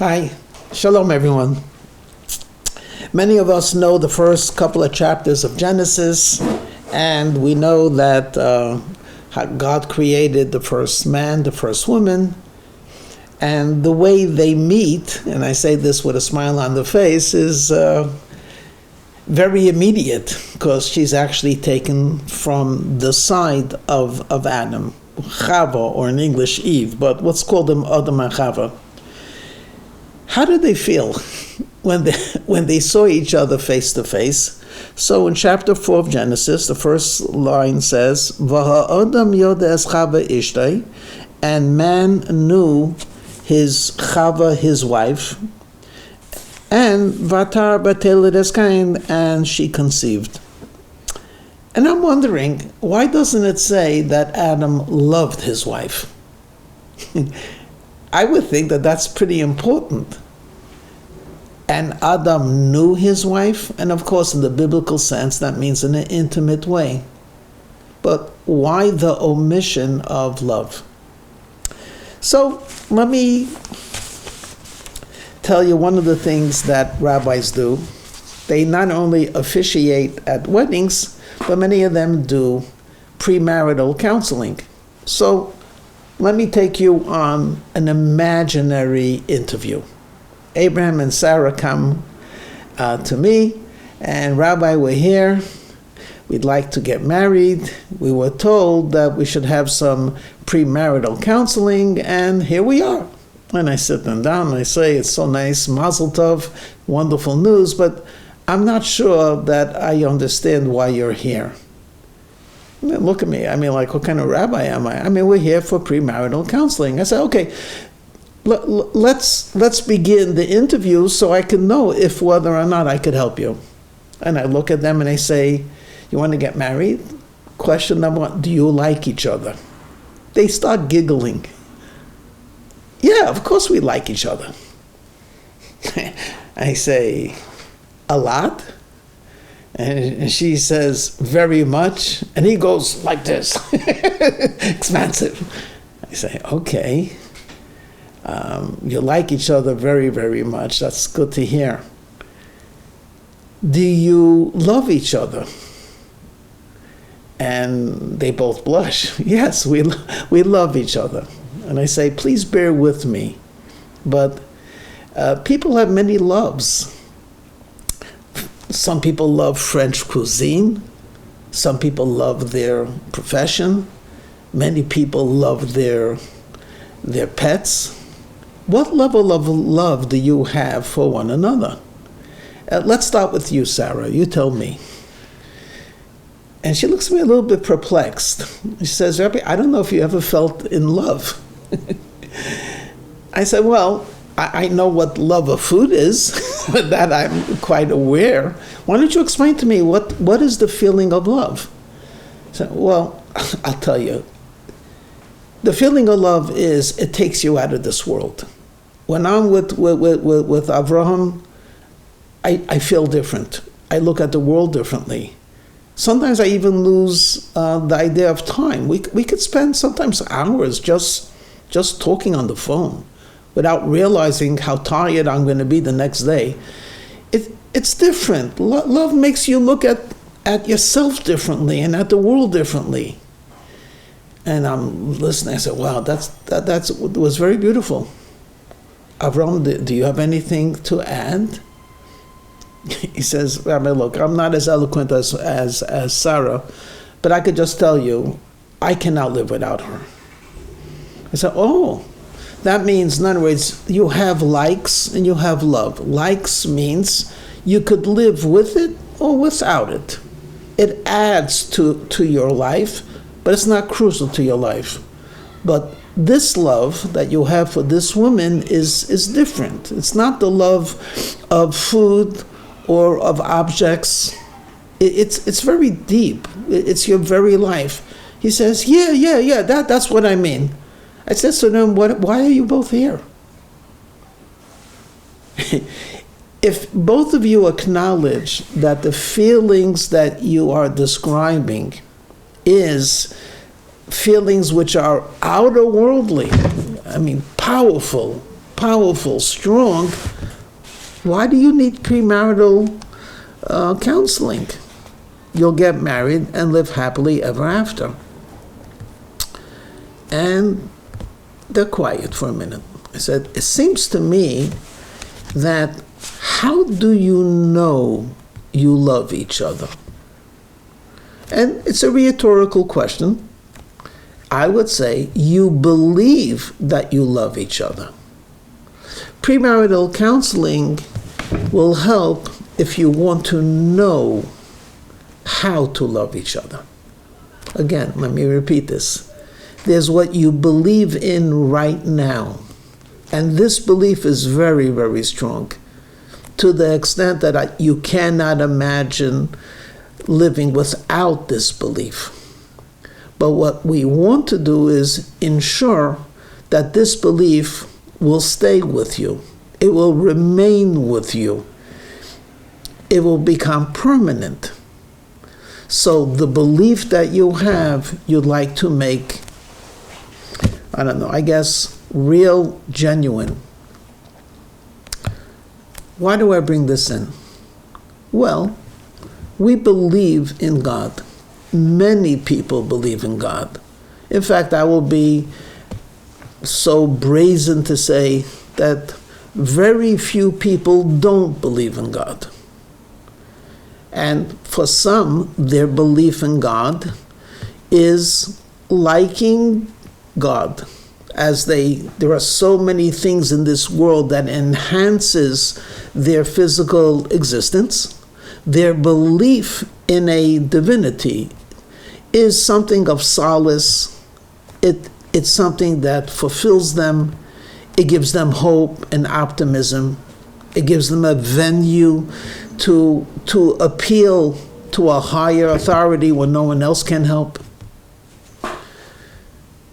Hi, Shalom everyone. Many of us know the first couple of chapters of Genesis, and we know that God created the first man, the first woman, and the way they meet, and I say this with a smile on the face, is very immediate, because she's actually taken from the side of Adam, Chava, or in English Eve, but let's call them Adam and Chava. How did they feel when they saw each other face to face? So in chapter 4 of Genesis, the first line says, "V'ha'adam yodes Chava ishtay," and man knew his Chava, his wife, and Vatar b'teledes Kain, and she conceived. And I'm wondering, why doesn't it say that Adam loved his wife? I would think that that's pretty important. And Adam knew his wife, and of course in the biblical sense that means in an intimate way. But why the omission of love? So let me tell you one of the things that rabbis do. They not only officiate at weddings, but many of them do premarital counseling. So let me take you on an imaginary interview. Abraham and Sarah come to me, and Rabbi, we're here. We'd like to get married. We were told that we should have some premarital counseling, and here we are. And I sit them down and I say, it's so nice, Mazel Tov, wonderful news, but I'm not sure that I understand why you're here. Look at me. I mean, like, what kind of rabbi am I? I mean, we're here for premarital counseling. I said, okay, let's begin the interview so I can know if whether or not I could help you. And I look at them and I say, you want to get married? Question number one, do you like each other? They start giggling. Yeah, of course we like each other. I say, a lot? And she says, very much. And he goes like this, expansive. I say, okay. You like each other very, very much. That's good to hear. Do you love each other? And they both blush. Yes, we love each other. And I say, please bear with me. But people have many loves. Some people love French cuisine. Some people love their profession. Many people love their pets. What level of love do you have for one another? Let's start with you, Sarah. You tell me. And she looks at me a little bit perplexed. She says, Rabbi, I don't know if you ever felt in love. I said, well, I know what love of food is. That I'm quite aware. Why don't you explain to me what is the feeling of love? I said, well, I'll tell you. The feeling of love is it takes you out of this world. When I'm with Avraham, I feel different. I look at the world differently. Sometimes I even lose the idea of time. We could spend sometimes hours just talking on the phone without realizing how tired I'm going to be the next day. It's different. Love makes you look at yourself differently and at the world differently. And I'm listening. I said, wow, that was very beautiful. Avram, do you have anything to add? He says, Rabbi, look, I'm not as eloquent as Sarah, but I could just tell you, I cannot live without her. I said, oh, that means, in other words, you have likes and you have love. Likes means you could live with it or without it. It adds to your life, but it's not crucial to your life. But this love that you have for this woman is different. It's not the love of food or of objects. It's very deep. It's your very life. He says, yeah, that's what I mean. I said, so then why are you both here? If both of you acknowledge that the feelings that you are describing is feelings which are outer worldly, I mean powerful, powerful, strong, why do you need premarital counseling? You'll get married and live happily ever after. And they're quiet for a minute. I said, it seems to me that how do you know you love each other? And it's a rhetorical question. I would say you believe that you love each other. Premarital counseling will help if you want to know how to love each other. Again, let me repeat this. There's what you believe in right now. And this belief is very, very strong, to the extent that you cannot imagine living without this belief. But what we want to do is ensure that this belief will stay with you. It will remain with you. It will become permanent. So the belief that you have, you'd like to make, I don't know, I guess, real, genuine. Why do I bring this in? Well, we believe in God. Many people believe in God. In fact, I will be so brazen to say that very few people don't believe in God. And for some, their belief in God is liking God. There are so many things in this world that enhances their physical existence. Their belief in a divinity is something of solace. It's something that fulfills them. It gives them hope and optimism. It gives them a venue to appeal to a higher authority when no one else can help.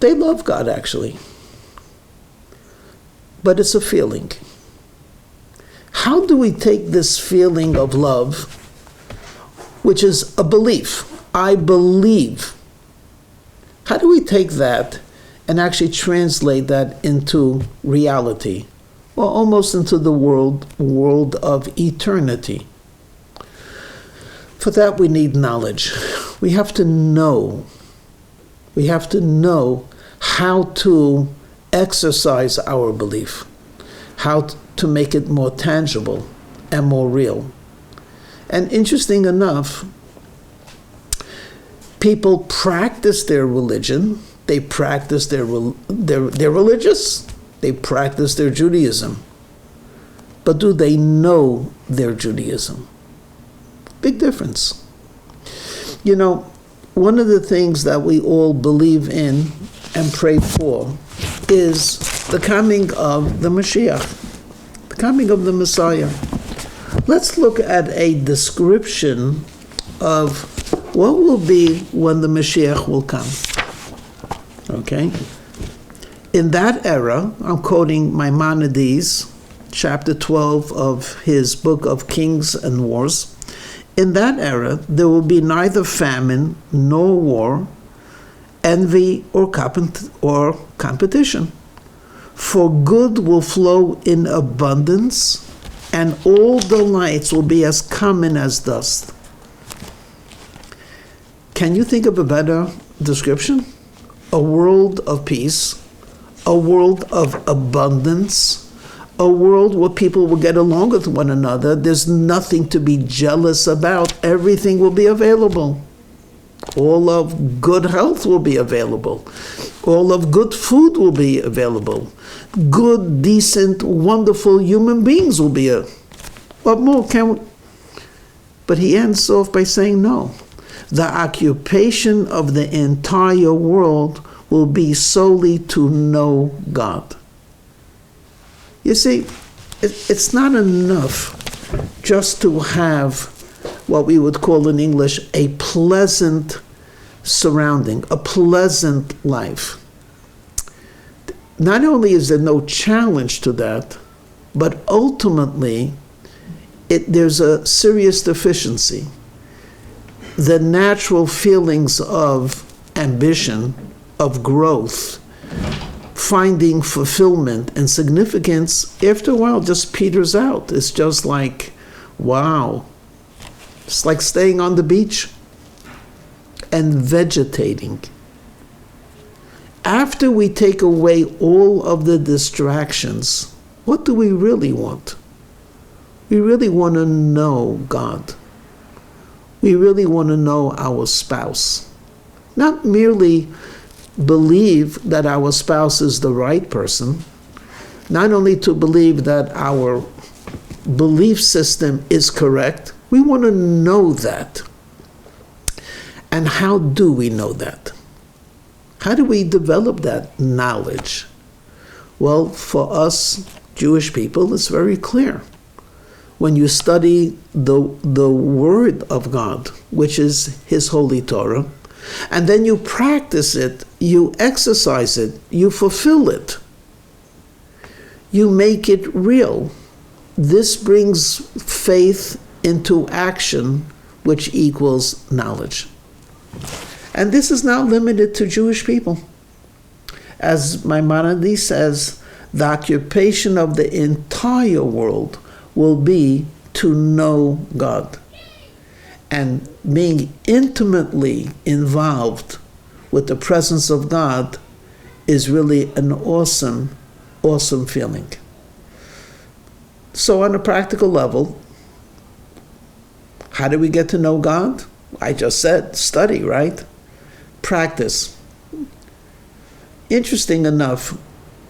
They love God, actually. But it's a feeling. How do we take this feeling of love, which is a belief? I believe. How do we take that and actually translate that into reality? Well, almost into the world of eternity. For that we need knowledge. We have to know. We have to know how to exercise our belief, how to make it more tangible and more real. And interesting enough, people practice their religion. They practice they're religious. They practice their Judaism. But do they know their Judaism? Big difference. You know, one of the things that we all believe in and pray for is the coming of the Mashiach, the coming of the Messiah. Let's look at a description of what will be when the Mashiach will come. Okay? In that era, I'm quoting Maimonides, chapter 12 of his book of Kings and Wars. In that era, there will be neither famine nor war, envy or competition. For good will flow in abundance, and all delights will be as common as dust. Can you think of a better description? A world of peace, a world of abundance, a world where people will get along with one another. There's nothing to be jealous about. Everything will be available. All of good health will be available. All of good food will be available. Good, decent, wonderful human beings will be what more can we? But he ends off by saying no. The occupation of the entire world will be solely to know God. You see, it's not enough just to have what we would call in English a pleasant surrounding, a pleasant life. Not only is there no challenge to that, but ultimately there's a serious deficiency. The natural feelings of ambition, of growth, finding fulfillment and significance, after a while, just peters out. It's just like, wow. It's like staying on the beach and vegetating. After we take away all of the distractions, what do we really want? We really want to know God. We really want to know our spouse. Not merely believe that our spouse is the right person, not only to believe that our belief system is correct, we want to know that. And how do we know that? How do we develop that knowledge? Well, for us Jewish people, it's very clear. When you study the Word of God, which is His Holy Torah, and then you practice it, you exercise it, you fulfill it, you make it real. This brings faith into action, which equals knowledge. And this is not limited to Jewish people. As Maimonides says, the occupation of the entire world will be to know God. And being intimately involved with the presence of God is really an awesome, awesome feeling. So on a practical level, how do we get to know God? I just said, study, right? Practice. Interesting enough,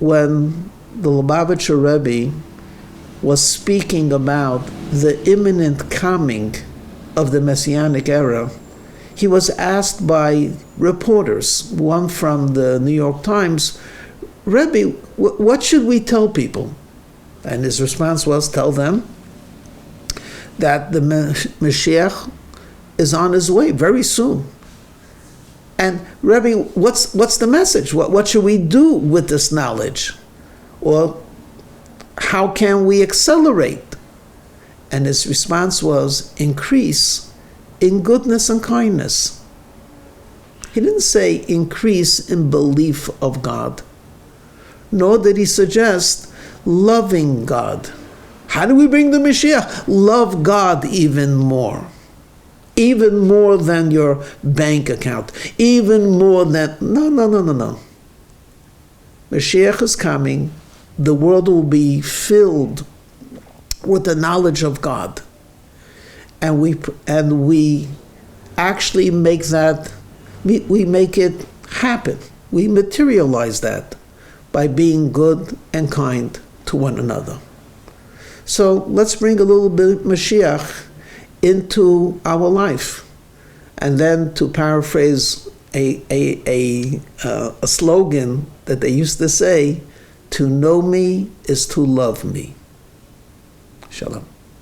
when the Lubavitcher Rebbe was speaking about the imminent coming of the Messianic era, he was asked by reporters, one from the New York Times, Rebbe, what should we tell people? And his response was, tell them that the Mashiach is on his way very soon. And Rebbe, what's the message? What should we do with this knowledge? Or how can we accelerate? And his response was, increase in goodness and kindness. He didn't say increase in belief of God, nor did he suggest loving God. How do we bring the Mashiach? Love God even more than your bank account, even more than, no. Mashiach is coming. The world will be filled with the knowledge of God. And we actually make that, we make it happen. We materialize that by being good and kind to one another. So let's bring a little bit of Mashiach into our life. And then, to paraphrase a slogan that they used to say, to know me is to love me. Shalom.